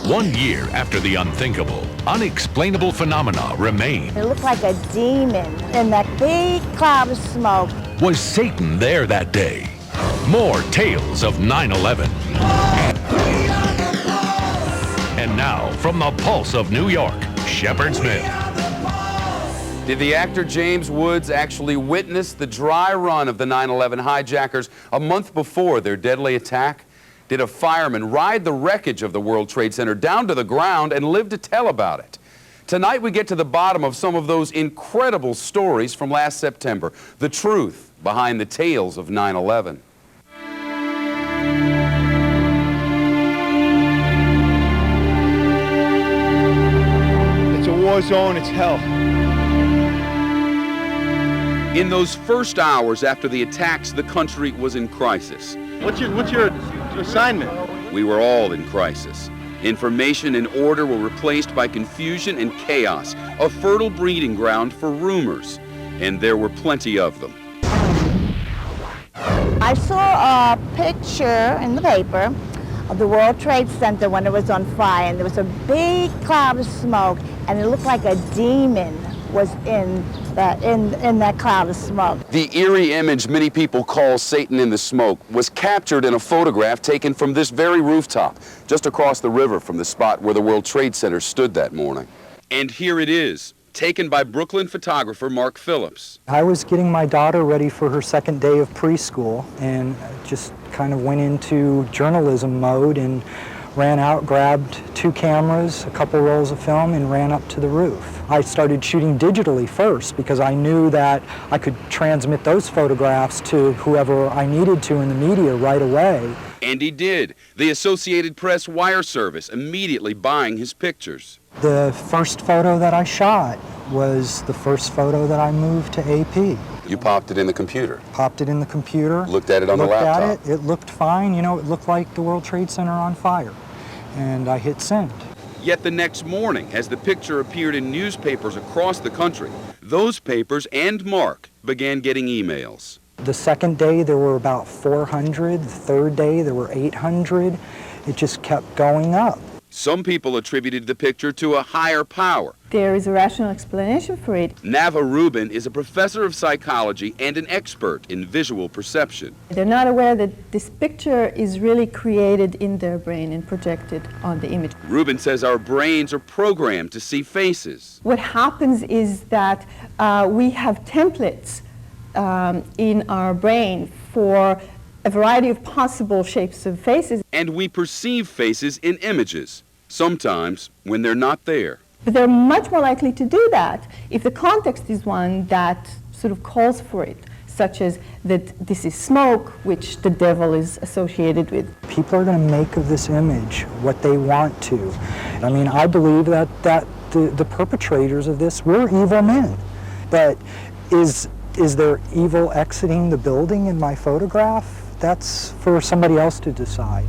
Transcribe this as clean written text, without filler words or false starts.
1 year after the unthinkable, unexplainable phenomena remain. It looked like a demon in that big cloud of smoke. Was Satan there that day? More tales of 9/11. And now, from the pulse of New York, Shepard Smith. Did the actor James Woods actually witness the dry run of the 9/11 hijackers a month before their deadly attack? Did a fireman ride the wreckage of the World Trade Center down to the ground and live to tell about it? Tonight we get to the bottom of some of those incredible stories from last September, the truth behind the tales of 9/11. It's a war zone, it's hell. In those first hours after the attacks, the country was in crisis. What's your assignment? We were all in crisis. Information and order were replaced by confusion and chaos, a fertile breeding ground for rumors, and there were plenty of them. I saw a picture in the paper of the World Trade Center when it was on fire, and there was a big cloud of smoke, and it looked like a demon was in that cloud of smoke. The eerie image many people call Satan in the smoke was captured in a photograph taken from this very rooftop, just across the river from the spot where the World Trade Center stood that morning. And here it is, taken by Brooklyn photographer Mark Phillips. I was getting my daughter ready for her second day of preschool and just kind of went into journalism mode and ran out, grabbed 2 cameras, a couple rolls of film, and ran up to the roof. I started shooting digitally first because I knew that I could transmit those photographs to whoever I needed to in the media right away. And he did. The Associated Press wire service immediately buying his pictures. The first photo that I shot was the first photo that I moved to AP. You popped it in the computer? Popped it in the computer. Looked at it on the laptop? Looked at it. It looked fine. You know, it looked like the World Trade Center on fire. And I hit send. Yet the next morning, as the picture appeared in newspapers across the country, those papers and Mark began getting emails. The second day there were about 400. The third day there were 800. It just kept going up. Some people attributed the picture to a higher power. There is a rational explanation for it. Nava Rubin is a professor of psychology and an expert in visual perception. They're not aware that this picture is really created in their brain and projected on the image. Rubin says our brains are programmed to see faces. What happens is that we have templates in our brain for a variety of possible shapes of faces. And we perceive faces in images, sometimes when they're not there. But they're much more likely to do that if the context is one that sort of calls for it, such as that this is smoke, which the devil is associated with. People are going to make of this image what they want to. I mean, I believe that the perpetrators of this were evil men. But is there evil exiting the building in my photograph? That's for somebody else to decide.